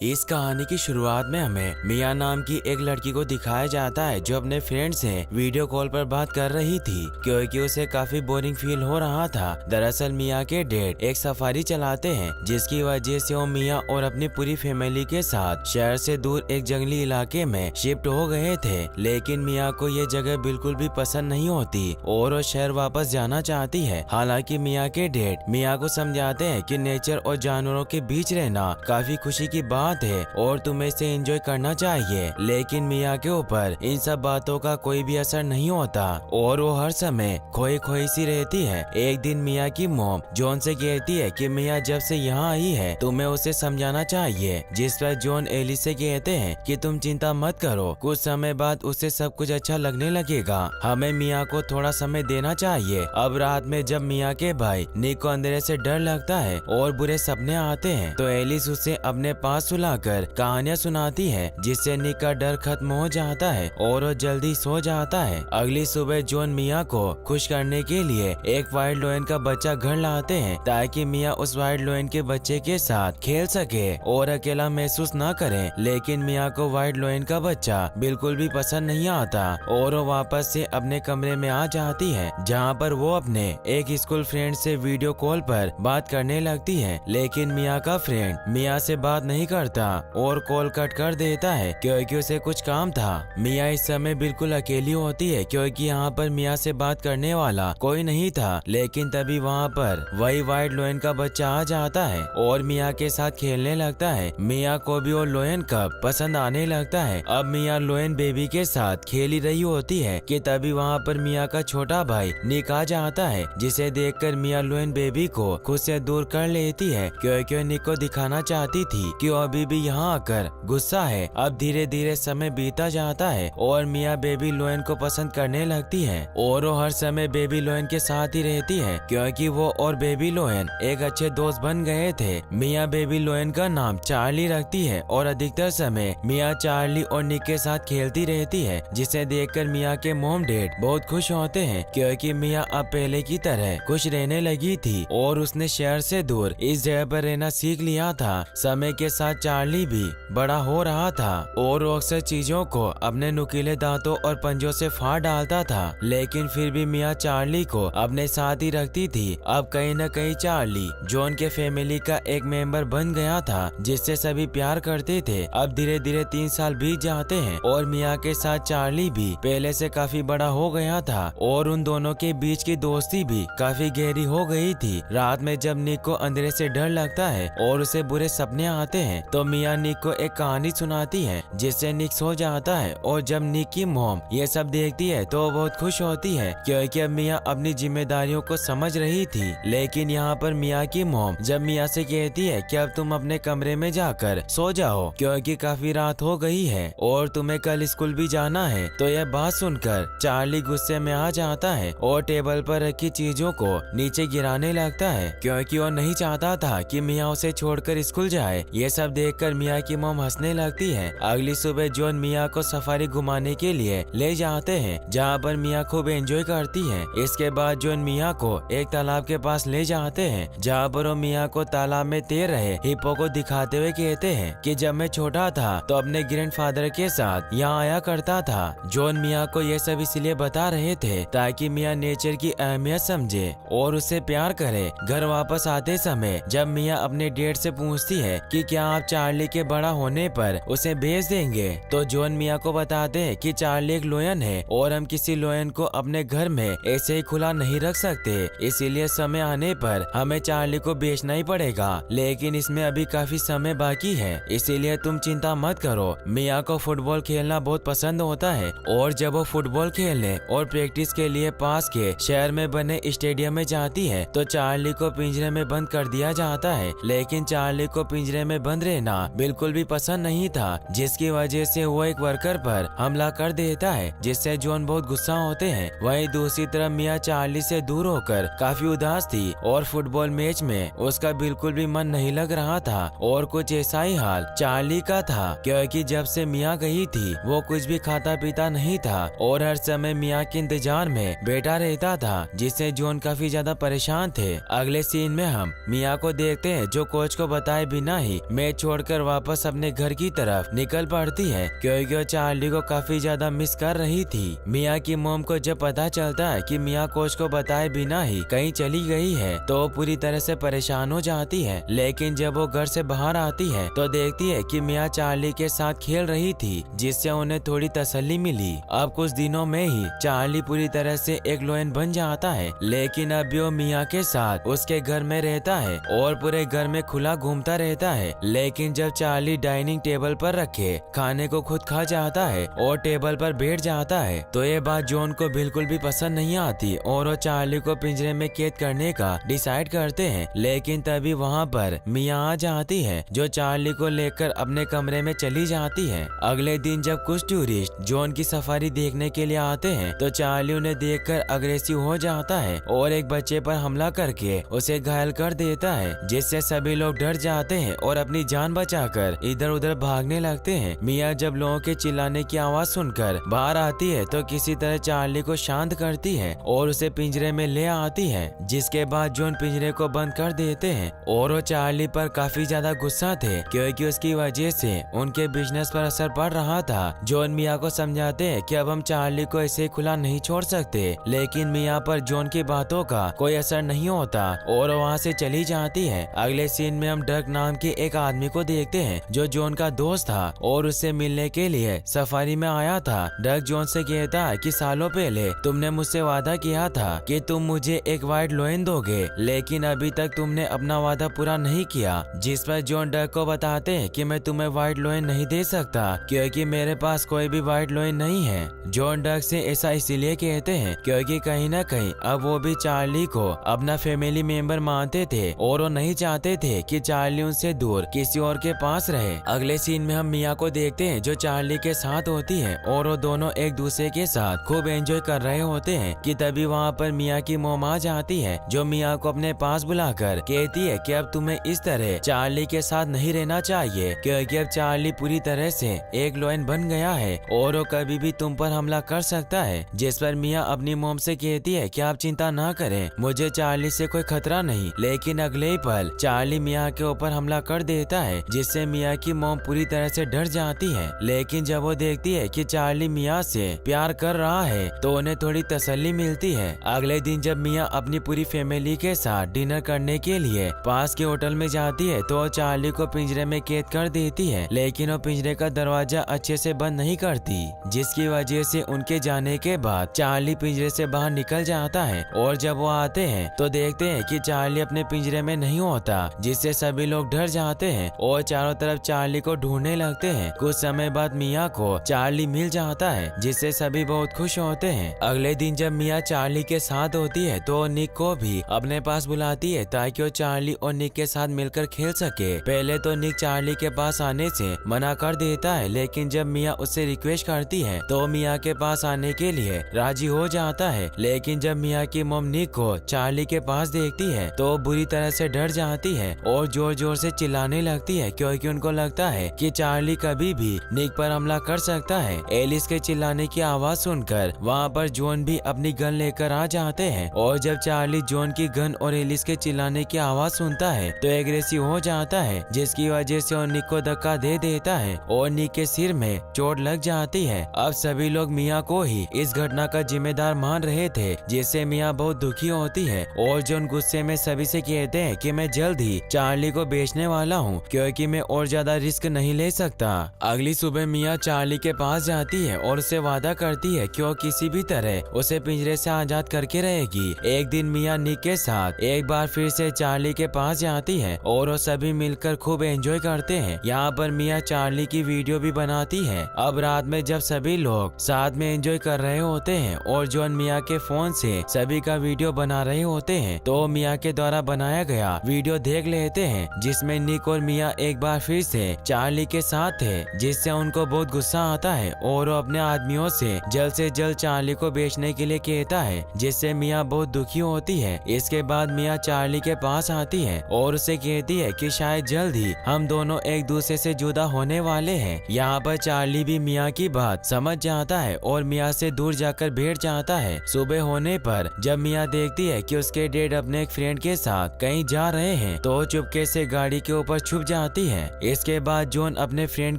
इस कहानी की शुरुआत में हमें मिया नाम की एक लड़की को दिखाया जाता है जो अपने फ्रेंड से वीडियो कॉल पर बात कर रही थी क्योंकि उसे काफी बोरिंग फील हो रहा था। दरअसल मिया के डैड एक सफारी चलाते हैं जिसकी वजह से वो मिया और अपनी पूरी फैमिली के साथ शहर से दूर एक जंगली इलाके में शिफ्ट हो गए थे। लेकिन मिया को ये जगह बिल्कुल भी पसंद नहीं होती और वो शहर वापस जाना चाहती है। हालांकि मिया के डैड मिया को समझाते हैं कि नेचर और जानवरों के बीच रहना काफी खुशी की बात है और तुम्हें इसे एंजॉय करना चाहिए। लेकिन मिया के ऊपर इन सब बातों का कोई भी असर नहीं होता और वो हर समय खोई खोई सी रहती है। एक दिन मिया की मॉम जॉन से कहती है कि मिया जब से यहाँ आई है तुम्हें उसे समझाना चाहिए, जिस पर जॉन एली से कहते हैं कि तुम चिंता मत करो, कुछ समय बाद उसे सब कुछ अच्छा लगने लगेगा, हमें मिया को थोड़ा समय देना चाहिए। अब रात में जब मिया के भाई निक को अंधेरे से डर लगता है और बुरे सपने आते हैं तो एलिस उसे अपने पास सुलाकर कहानियां सुनाती है जिससे निक का डर खत्म हो जाता है और वो जल्दी सो जाता है। अगली सुबह जॉन मिया को खुश करने के लिए एक वाइल्ड लोयन का बच्चा घर लाते हैं ताकि मिया उस वाइल्ड लोयन के बच्चे के साथ खेल सके और अकेला महसूस न करे। लेकिन मिया को वाइल्ड लोयन का बच्चा बिल्कुल भी पसंद नहीं आता और वो वापस से अपने कमरे में आ जाती है जहाँ पर वो अपने एक स्कूल फ्रेंड से वीडियो कॉल पर बात करने लगती है। लेकिन मिया का फ्रेंड मिया से बात नहीं करता और कॉल कट कर देता है क्योंकि उसे कुछ काम था। मिया इस समय बिल्कुल अकेली होती है क्योंकि यहाँ पर मिया से बात करने वाला कोई नहीं था। लेकिन तभी वहाँ पर वही वाइल्ड लोयन का बच्चा आ जाता है और मिया के साथ खेलने लगता है। मिया को भी वो लोयन कब पसंद आने लगता है। अब मिया लोयन बेबी के साथ खेल ही रही होती है कि तभी वहाँ पर मिया का छोटा भाई निक आ जाता है, जिसे देखकर मिया लोयन बेबी को खुद से दूर कर लेती है क्योंकि वो निक को दिखाना चाहती थी कि वो अभी भी यहाँ आकर गुस्सा है। अब धीरे धीरे समय बीता जाता है और मिया बेबी लोयन को पसंद करने लगती है और वो हर समय बेबी लोयन के साथ ही रहती है क्योंकि वो और बेबी लोयन एक अच्छे दोस्त बन गए थे। मिया बेबी लोयन का नाम चार्ली रखती है और अधिकतर समय मिया चार्ली और निक के साथ खेलती रहती है, जिसे देखकर मिया के मॉम डैड बहुत खुश होते हैं क्योंकि मिया अब पहले की तरह खुश रहने लगी थी और उसने शहर से दूर इस जगह पर रहना सीख लिया था। समय के साथ चार्ली भी बड़ा हो रहा था और वो अक्सर चीजों को अपने नुकीले दांतों और पंजों से फाड़ डालता था, लेकिन फिर भी मिया चार्ली को अपने साथ ही रखती थी। अब कहीं न कहीं चार्ली जॉन के फैमिली का एक मेंबर बन गया था जिससे सभी प्यार करते थे। अब धीरे धीरे 3 साल बीत जाते हैं और मिया के साथ चार्ली भी पहले से काफी बड़ा हो गया था और उन दोनों के बीच की दोस्ती भी काफी गहरी हो गई थी। रात में जब निक को अंधेरे से डर लगता है और उसे बुरे सपने आते हैं तो मिया निक को एक कहानी सुनाती है जिससे निक सो जाता है और जब निक की मॉम ये सब देखती है तो वो बहुत खुश होती है क्योंकि अब मिया अपनी जिम्मेदारियों को समझ रही थी। लेकिन यहाँ पर मिया की मॉम जब मिया से कहती है कि अब तुम अपने कमरे में जाकर सो जाओ क्योंकि काफी रात हो गई है और तुम्हें कल स्कूल भी जाना है, तो यह बात सुनकर चार्ली गुस्से में आ जाता है और टेबल पर रखी चीजों को नीचे गिराने लगता है क्योंकि वो नहीं चाहता था कि मिया उसे छोड़कर स्कूल जाए। ये सब देखकर मिया की मॉम हंसने लगती है। अगली सुबह जॉन मिया को सफारी घुमाने के लिए ले जाते हैं जहाँ पर मिया खूब एंजॉय करती है। इसके बाद जॉन मिया को एक तालाब के पास ले जाते हैं जहाँ पर वो मिया को तालाब में तैर रहे हिप्पो को दिखाते हुए कहते हैं कि जब मैं छोटा था तो अपने ग्रैंडफादर के साथ यहाँ आया करता था। जॉन मिया को ये सब इसलिए बता रहे थे ताकि मिया नेचर की अहमियत समझे और उससे प्यार करे। घर वापस आते समय जब मिया अपने डैड से पूछती है कि क्या आप चार्ली के बड़ा होने पर उसे भेज देंगे, तो जॉन मिया को बताते हैं कि चार्ली एक लोयन है और हम किसी लोयन को अपने घर में ऐसे ही खुला नहीं रख सकते, इसीलिए समय आने पर हमें चार्ली को बेचना ही पड़ेगा। लेकिन इसमें अभी काफी समय बाकी है, इसीलिए तुम चिंता मत करो। मिया को फुटबॉल खेलना बहुत पसंद होता है और जब वो फुटबॉल खेलने और प्रैक्टिस के लिए पास के शहर में बने स्टेडियम में जाती है तो चार्ली को पिंजरे में बंद कर दिया जाता है। लेकिन चार्ली को पिंजरे में बंद रहना बिल्कुल भी पसंद नहीं था, जिसकी वजह से वो एक वर्कर पर हमला कर देता है जिससे जॉन बहुत गुस्सा होते हैं। वहीं दूसरी तरफ मिया चार्ली से दूर होकर काफी उदास थी और फुटबॉल मैच में उसका बिल्कुल भी मन नहीं लग रहा था और कुछ ऐसा ही हाल चार्ली का था क्योंकि जब से मिया गई थी वो कुछ भी खाता पीता नहीं था और हर समय मिया के इंतजार में बैठा रहता था, जिससे जॉन काफी ज्यादा परेशान थे। अगले सीन में हम मिया को देखते हैं जो कोच को बताए बिना ही मैच छोड़कर वापस अपने घर की तरफ निकल पड़ती है क्योंकि वो चार्ली को काफी ज्यादा मिस कर रही थी। मिया की मॉम को जब पता चलता है कि मिया कोच को बताए बिना ही कहीं चली गई है तो वो पूरी तरह से परेशान हो जाती है। लेकिन जब वो घर से बाहर आती है तो देखती है कि मिया चार्ली के साथ खेल रही थी, जिससे उन्हें थोड़ी तसल्ली मिली। अब कुछ दिनों में ही चार्ली पूरी तरह से एक लोयन बन जाता है, लेकिन अब भी वो मिया के साथ उसके घर में रहता है और पूरे घर में खुला घूमता रहता है। लेकिन जब चार्ली डाइनिंग टेबल पर रखे खाने को खुद खा जाता है और टेबल पर बैठ जाता है तो ये बात जॉन को बिल्कुल भी पसंद नहीं आती और वो चार्ली को पिंजरे में कैद करने का डिसाइड करते हैं। लेकिन तभी वहाँ पर मिया आ जाती है जो चार्ली को लेकर अपने कमरे में चली जाती है। अगले दिन जब कुछ टूरिस्ट जॉन की सफारी देखने के लिए आते हैं तो चार्ली उन्हें देखकर अग्रेसिव हो जाता है और एक बच्चे पर हमला करके उसे घायल कर देता है, जिससे सभी लोग डर जाते हैं और अपनी जान बचाकर इधर उधर भागने लगते हैं। मिया जब लोगों के चिल्लाने की आवाज सुनकर बाहर आती है तो किसी तरह चार्ली को शांत करती है और उसे पिंजरे में ले आती है, जिसके बाद जॉन पिंजरे को बंद कर देते हैं और वो चार्ली पर काफी ज्यादा गुस्सा थे क्योंकि उसकी वजह से उनके बिजनेस पर असर पड़ रहा था। जॉन मिया को समझाते हैं कि अब हम चार्ली को ऐसे ही खुला नहीं छोड़ सकते, लेकिन मिया पर जॉन की बातों का कोई असर नहीं होता और वहाँ से चली जाती है। अगले सीन में हम डक नाम के एक आदमी को देखते हैं जो जॉन का दोस्त था और उससे मिलने के लिए सफारी में आया था। डक जॉन से कहता है कि सालों पहले तुमने मुझसे वादा किया था कि तुम मुझे एक व्हाइट लोयन दोगे, लेकिन अभी तक तुमने अपना वादा पूरा नहीं किया। जिस पर जॉन डक को बताते हैं कि मैं तुम्हें व्हाइट लोयन नहीं दे सकता क्योंकि मेरे पास कोई भी व्हाइट लोयन नहीं है। जॉन डक से ऐसा इसीलिए कहते हैं क्योंकि कहीं ना कहीं अब वो भी चार्ली को अपना फैमिली मेंबर मानते थे और वो नहीं चाहते थे कि चार्ली उनसे दूर किसी और के पास रहे। अगले सीन में हम मिया को देखते हैं जो चार्ली के साथ होती है और वो दोनों एक दूसरे के साथ खूब एंजॉय कर रहे होते हैं कि तभी वहाँ पर मिया की मॉम आ जाती है जो मिया को अपने पास बुलाकर कहती है कि अब तुम्हें इस तरह चार्ली के साथ नहीं रहना चाहिए क्योंकि अब चार्ली पूरी तरह से एक लोयन बन गया है और वो कभी भी तुम पर हमला कर सकता है। जिस पर मिया अपनी मॉम से कहती है कि आप चिंता ना करें, मुझे चार्ली से कोई खतरा नहीं। लेकिन अगले ही पल चार्ली मिया के ऊपर हमला कर देता है, जिससे मिया की मॉम पूरी तरह से डर जाती है। लेकिन जब वो देखती है कि चार्ली मिया से प्यार कर रहा है तो उन्हें थोड़ी तसल्ली मिलती है। अगले दिन जब मिया अपनी पूरी फैमिली के साथ डिनर करने के लिए पास के होटल में जाती है तो चार्ली को पिंजरे में कैद कर देती है, लेकिन वो पिंजरे का दरवाजा अच्छे से बंद नहीं करती, जिसकी वजह से उनके जाने के बाद चार्ली पिंजरे से बाहर निकल जाता है। और जब वो आते हैं तो देखते हैं कि चार्ली अपने पिंजरे में नहीं होता, जिससे सभी लोग डर जाते हैं और चारों तरफ चार्ली को ढूंढने लगते हैं। कुछ समय बाद मिया को चार्ली मिल जाता है, जिससे सभी बहुत खुश होते हैं। अगले दिन जब मिया चार्ली के साथ होती है तो निक को भी अपने पास बुलाती है ताकि वो चार्ली और निक के साथ मिलकर खेल सके। पहले तो निक चार्ली के पास आने से मना कर देता है, लेकिन जब मिया उससे रिक्वेस्ट करती है तो मिया के पास आने के लिए राजी हो जाता है। लेकिन जब मिया की मॉम निक को चार्ली के पास देखती है तो बुरी तरह से डर जाती है और जोर जोर से चिल्लाने लगती है क्योंकि उनको लगता है कि चार्ली कभी भी निक पर हमला कर सकता है। एलिस के चिल्लाने की आवाज सुनकर वहाँ पर जॉन भी अपनी गन लेकर आ जाते हैं और जब चार्ली जॉन की गन और एलिस के चिल्लाने की आवाज सुनता है तो एग्रेसिव हो जाता है, जिसकी वजह से वो निक को धक्का दे देता है और निक के सिर में चोट लग जाती है। अब सभी लोग मिया को ही इस घटना का जिम्मेदार मान रहे थे, जिससे मिया बहुत दुखी होती है और जॉन गुस्से में सभी से कहते हैं कि मैं जल्द ही चार्ली को बेचने वाला हूँ क्योंकि मैं और ज्यादा रिस्क नहीं ले सकता। अगली सुबह मिया चार्ली के पास जाती है और उससे वादा करती है कि वो किसी भी तरह उसे पिंजरे से आजाद करके रहेगी। एक दिन मिया निक के साथ एक बार फिर से चार्ली के पास जाती है और वो सभी मिलकर खूब एंजॉय करते हैं। यहाँ पर मिया चार्ली की वीडियो भी बनाती है। अब रात में जब सभी लोग साथ में एंजॉय कर रहे होते हैं और जॉन मिया के फोन से सभी का वीडियो बना रहे होते हैं तो मिया के द्वारा बनाया गया वीडियो देख लेते हैं, जिसमें निक और मिया एक बार फिर से चार्ली के साथ थे, जिससे उनको बहुत गुस्सा आता है और वो अपने आदमियों से जल्द चार्ली को बेचने के लिए कहता है, जिससे मिया बहुत दुखी होती है। इसके बाद मिया चार्ली के पास आती है और उसे कहती है कि शायद जल्द ही हम दोनों एक दूसरे से जुदा होने वाले हैं। यहाँ पर चार्ली भी मिया की बात समझ जाता है और मिया से दूर जाकर बैठ जाता है। सुबह होने पर जब मिया देखती है कि उसके डैड अपने एक फ्रेंड के साथ कहीं जा रहे हैं तो चुपके से गाड़ी के ऊपर छुप आती है। इसके बाद जॉन अपने फ्रेंड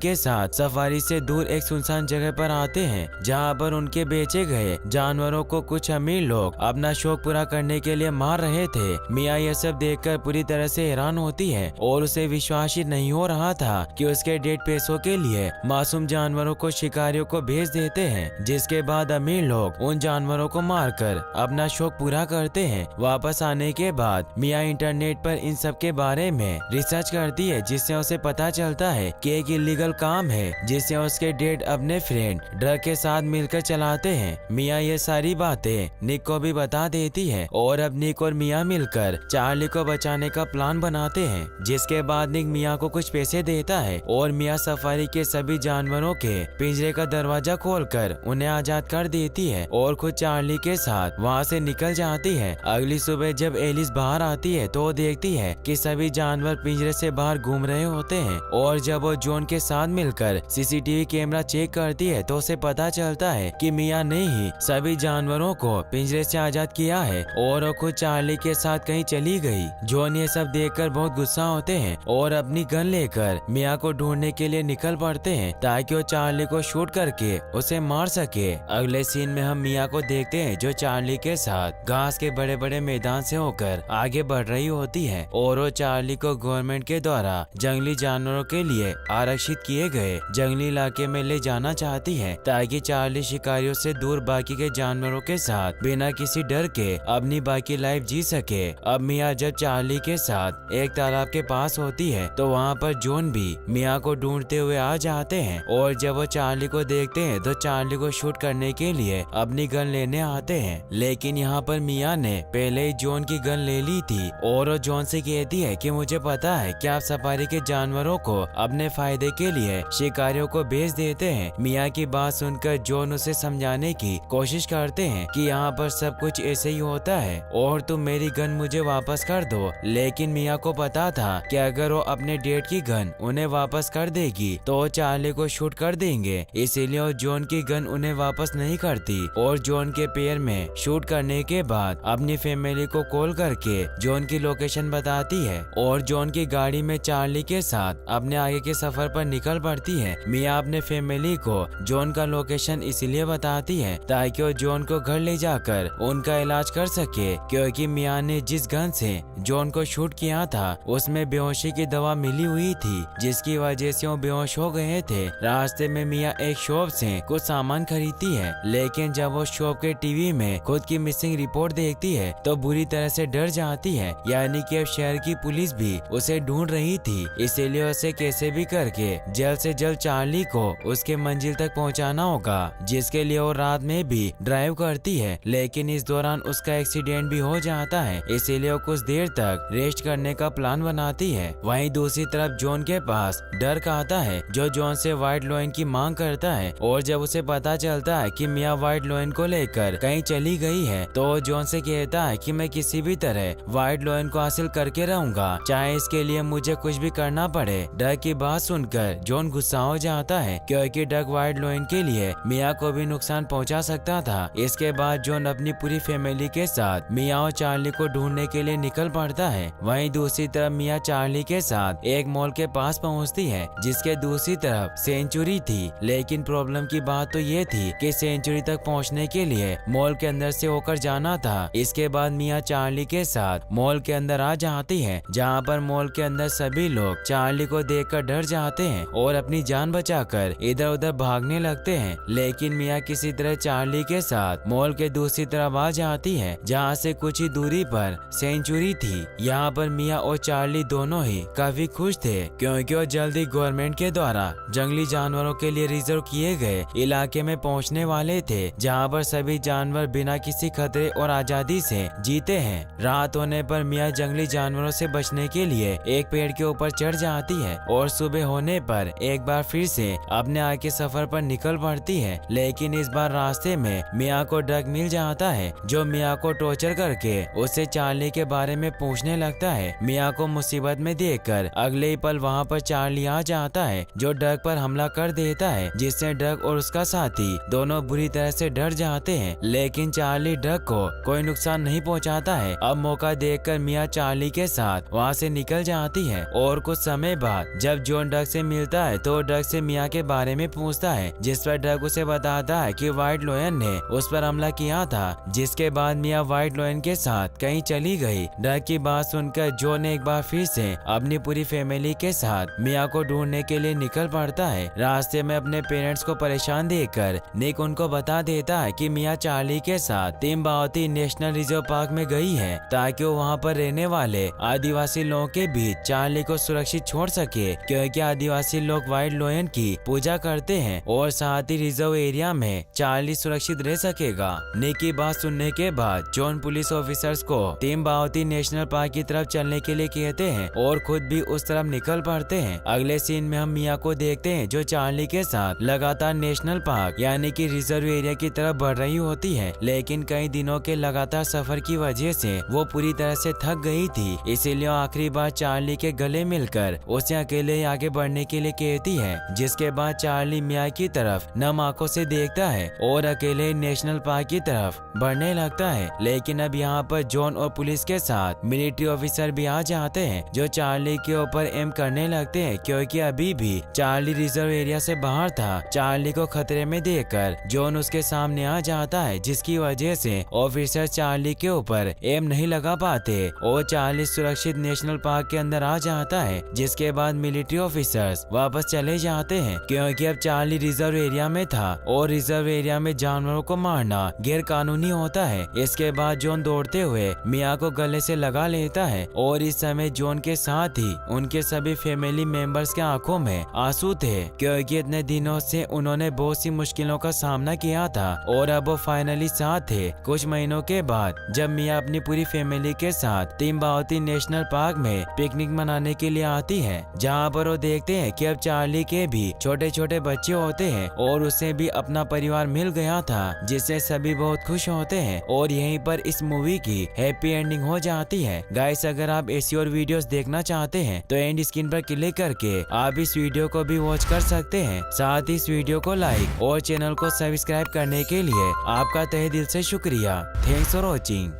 के साथ सफारी से दूर एक सुनसान जगह पर आते हैं, जहाँ पर उनके बेचे गए जानवरों को कुछ अमीर लोग अपना शौक पूरा करने के लिए मार रहे थे। मिया यह सब देखकर पूरी तरह से हैरान होती है और उसे विश्वास ही नहीं हो रहा था कि उसके डेढ़ पैसों के लिए मासूम जानवरों को शिकारियों को भेज देते हैं, जिसके बाद अमीर लोग उन जानवरों को मारकर अपना शौक पूरा करते हैं। वापस आने के बाद मिया इंटरनेट पर इन सब के बारे में रिसर्च करती है, जिससे उसे पता चलता है कि एक इलीगल काम है जिसे उसके डैड अपने फ्रेंड ड्रग के साथ मिलकर चलाते हैं। मिया ये सारी बातें निक को भी बता देती है और अब निक और मिया मिलकर चार्ली को बचाने का प्लान बनाते हैं, जिसके बाद निक मिया को कुछ पैसे देता है और मिया सफारी के सभी जानवरों के पिंजरे का दरवाजा खोलकर उन्हें आजाद कर देती है और खुद चार्ली के साथ वहाँ से निकल जाती है। अगली सुबह जब एलिस बाहर आती है तो वो देखती है कि सभी जानवर पिंजरे से बाहर घूम रहे होते हैं और जब वो जॉन के साथ मिलकर सीसीटीवी कैमरा चेक करती है तो उसे पता चलता है कि मिया ने ही सभी जानवरों को पिंजरे से आजाद किया है और वो खुद चार्ली के साथ कहीं चली गई। जॉन ये सब देखकर बहुत गुस्सा होते हैं और अपनी गन लेकर मिया को ढूंढने के लिए निकल पड़ते हैं ताकि वो चार्ली को शूट करके उसे मार सके। अगले सीन में हम मिया को देखते हैं जो चार्ली के साथ घास के बड़े बड़े मैदान से होकर आगे बढ़ रही होती है और वो चार्ली को गवर्नमेंट के द्वारा जंगली जानवरों के लिए आरक्षित किए गए जंगली इलाके में ले जाना चाहती है ताकि चार्ली शिकारियों से दूर बाकी के जानवरों के साथ बिना किसी डर के अपनी बाकी लाइफ जी सके। अब मिया जब चार्ली के साथ एक तालाब के पास होती है तो वहाँ पर जॉन भी मिया को ढूंढते हुए आ जाते हैं और जब वो चार्ली को देखते हैं तो चार्ली को शूट करने के लिए अपनी गन लेने आते हैं, लेकिन यहाँ पर मिया ने पहले ही जॉन की गन ले ली थी और वो जॉन से कहती है कि मुझे पता है कि आप सफारी के जानवरों को अपने फायदे के लिए शिकारियों को भेज देते हैं। मिया की बात सुनकर जॉन उसे समझाने की कोशिश करते हैं कि यहाँ पर सब कुछ ऐसे ही होता है और तुम मेरी गन मुझे वापस कर दो, लेकिन मिया को पता था कि अगर वो अपने डेट की गन उन्हें वापस कर देगी तो वो चार्ली को शूट कर देंगे, इसीलिए वो जॉन की गन उन्हें वापस नहीं करती और जॉन के पैर में शूट करने के बाद अपनी फैमिली को कॉल करके जॉन की लोकेशन बताती है और जॉन की गाड़ी में चार्ली के साथ अपने आगे के सफर पर निकल पड़ती है। मिया अपने फैमिली को जॉन का लोकेशन इसलिए बताती है ताकि वो जॉन को घर ले जाकर उनका इलाज कर सके, क्योंकि मिया ने जिस गन से जॉन को शूट किया था उसमें बेहोशी की दवा मिली हुई थी, जिसकी वजह से वो बेहोश हो गए थे। रास्ते में मिया एक शॉप से कुछ सामान खरीदती है, लेकिन जब वो शॉप के टीवी में खुद की मिसिंग रिपोर्ट देखती है तो बुरी तरह से डर जाती है, यानी कि अब शहर की पुलिस भी उसे ढूंढ रही थी, इसीलिए उसे कैसे भी करके जल्द से जल्द चार्ली को उसके मंजिल तक पहुंचाना होगा, जिसके लिए वो रात में भी ड्राइव करती है, लेकिन इस दौरान उसका एक्सीडेंट भी हो जाता है, इसीलिए वो कुछ देर तक रेस्ट करने का प्लान बनाती है। वहीं दूसरी तरफ जॉन के पास डर्क आता है जो जॉन से व्हाइट लॉयन की मांग करता है और जब उसे पता चलता है कि मिया व्हाइट लॉयन को लेकर कहीं चली गई है तो जॉन से कहता है कि मैं किसी भी तरह व्हाइट लॉयन को हासिल करके रहूंगा, चाहे इसके लिए मुझे कुछ भी करना पड़े। डर्क की बात सुनकर जॉन गुस्सा हो जाता है क्योंकि डर्क व्हाइट लॉयन के लिए मिया को भी नुकसान पहुंचा सकता था। इसके बाद जॉन अपनी पूरी फैमिली के साथ मिया और चार्ली को ढूंढने के लिए निकल पड़ता है। वहीं दूसरी तरफ मिया चार्ली के साथ एक मॉल के पास पहुंचती है जिसके दूसरी तरफ सेंचुरी थी, लेकिन प्रॉब्लम की बात तो ये थी कि सेंचुरी तक पहुंचने के लिए मॉल के अंदर से होकर जाना था। इसके बाद मिया चार्ली के साथ मॉल के अंदर आ जाती है, जहाँ पर मॉल के अंदर सभी लोग चार्ली को देखकर डर जाते हैं और अपनी जान बचाकर इधर उधर भागने लगते हैं, लेकिन मिया किसी तरह चार्ली के साथ मॉल के दूसरी तरफ आ जाती है जहाँ से कुछ ही दूरी पर सेंचुरी थी। यहाँ पर मिया और चार्ली दोनों ही काफी खुश थे क्योंकि वो जल्दी गवर्नमेंट के द्वारा जंगली जानवरों के लिए रिजर्व किए गए इलाके में पहुँचने वाले थे, जहाँ पर सभी जानवर बिना किसी खतरे और आजादी से जीते हैं। रात होने पर मिया जंगली जानवरों से बचने के लिए एक पेड़ के ऊपर चढ़ जाती है और सुबह होने पर एक बार फिर से अपने आगे सफर पर निकल पड़ती है, लेकिन इस बार रास्ते में मिया को ड्रग मिल जाता है जो मिया को टॉर्चर करके उससे चार्ली के बारे में पूछने लगता है। मिया को मुसीबत में देखकर अगले ही पल वहाँ पर चार्ली आ जाता है जो ड्रग पर हमला कर देता है, जिससे ड्रग और उसका साथी दोनों बुरी तरह से डर जाते हैं, लेकिन चार्ली ड्रग को कोई नुकसान नहीं पहुँचाता है। अब मौका देखकर मिया चार्ली के साथ वहाँ से निकल जाती है और कुछ समय बाद जब जॉन डग से मिलता है तो डग से मिया के बारे में पूछता है, जिस पर डग उसे बताता है कि व्हाइट लॉयन ने उस पर हमला किया था। जिसके बाद मिया व्हाइट लॉयन के साथ कहीं चली गई। डग की बात सुनकर जॉन एक बार फिर से अपनी पूरी फैमिली के साथ मिया को ढूंढने के लिए निकल पड़ता है। रास्ते में अपने पेरेंट्स को परेशान देखकर निक उनको बता देता है कि मिया चार्ली के साथ तिम्बावती नेशनल रिजर्व पार्क में गई है ताकि वो वहाँ पर रहने वाले आदिवासी लोगों के बीच चार्ली को सुरक्षित छोड़ सके, क्योंकि आदिवासी लोग व्हाइट लॉयन की पूजा करते हैं और साथ ही रिजर्व एरिया में चार्ली सुरक्षित रह सकेगा। निक की बात सुनने के बाद जॉन पुलिस ऑफिसर्स को तिम्बावती नेशनल पार्क की तरफ चलने के लिए कहते हैं और खुद भी उस तरफ निकल पड़ते हैं। अगले सीन में हम मिया को देखते हैं जो चार्ली के साथ लगातार नेशनल पार्क यानी कि रिजर्व एरिया की तरफ बढ़ रही होती है, लेकिन कई दिनों के लगातार सफर की वजह से वो पूरी तरह से थक गई थी। इसीलिए आखिरी बार चार्ली के गले मिलकर उसे अकेले आगे बढ़ने के लिए कहती है। जिसके बाद चार्ली मिया की तरफ नम आंखों से देखता है और अकेले नेशनल पार्क की तरफ बढ़ने लगता है। लेकिन अब यहाँ पर जॉन और पुलिस के साथ मिलिट्री ऑफिसर भी आ जाते हैं जो चार्ली के ऊपर एम करने लगते हैं, क्योंकि अभी भी चार्ली रिजर्व एरिया से बाहर था। चार्ली को खतरे में देखकर जॉन उसके सामने आ जाता है, जिसकी वजह से ऑफिसर चार्ली के ऊपर एम नहीं लगा पाते और चार्ली सुरक्षित नेशनल पार्क के अंदर आ जाता है। जिसके बाद मिलिट्री ऑफिसर्स वापस चले जाते हैं, क्योंकि अब चार्ली रिजर्व एरिया में था और रिजर्व एरिया में जानवरों को मारना गैर कानूनी होता है। इसके बाद जॉन दौड़ते हुए मिया को गले से लगा लेता है और इस समय जॉन के साथ ही उनके सभी फैमिली मेंबर्स के आंखों में आंसू थे, क्योंकि इतने दिनों से उन्होंने बहुत सी मुश्किलों का सामना किया था और अब वो फाइनली साथ थे। कुछ महीनों के बाद जब मिया अपनी पूरी फैमिली के साथ तिम्बावती नेशनल पार्क में पिकनिक मनाने के लिए आती है, जहाँ पर वो देखते हैं कि अब चार्ली के भी छोटे छोटे बच्चे होते हैं और उसे भी अपना परिवार मिल गया था, जिससे सभी बहुत खुश होते हैं और यहीं पर इस मूवी की हैप्पी एंडिंग हो जाती है। गाइस, अगर आप ऐसी और वीडियोस देखना चाहते हैं तो एंड स्क्रीन पर क्लिक करके आप इस वीडियो को भी वॉच कर सकते हैं। साथ ही इस वीडियो को लाइक और चैनल को सब्सक्राइब करने के लिए आपका तहे दिल से शुक्रिया। Thanks for watching.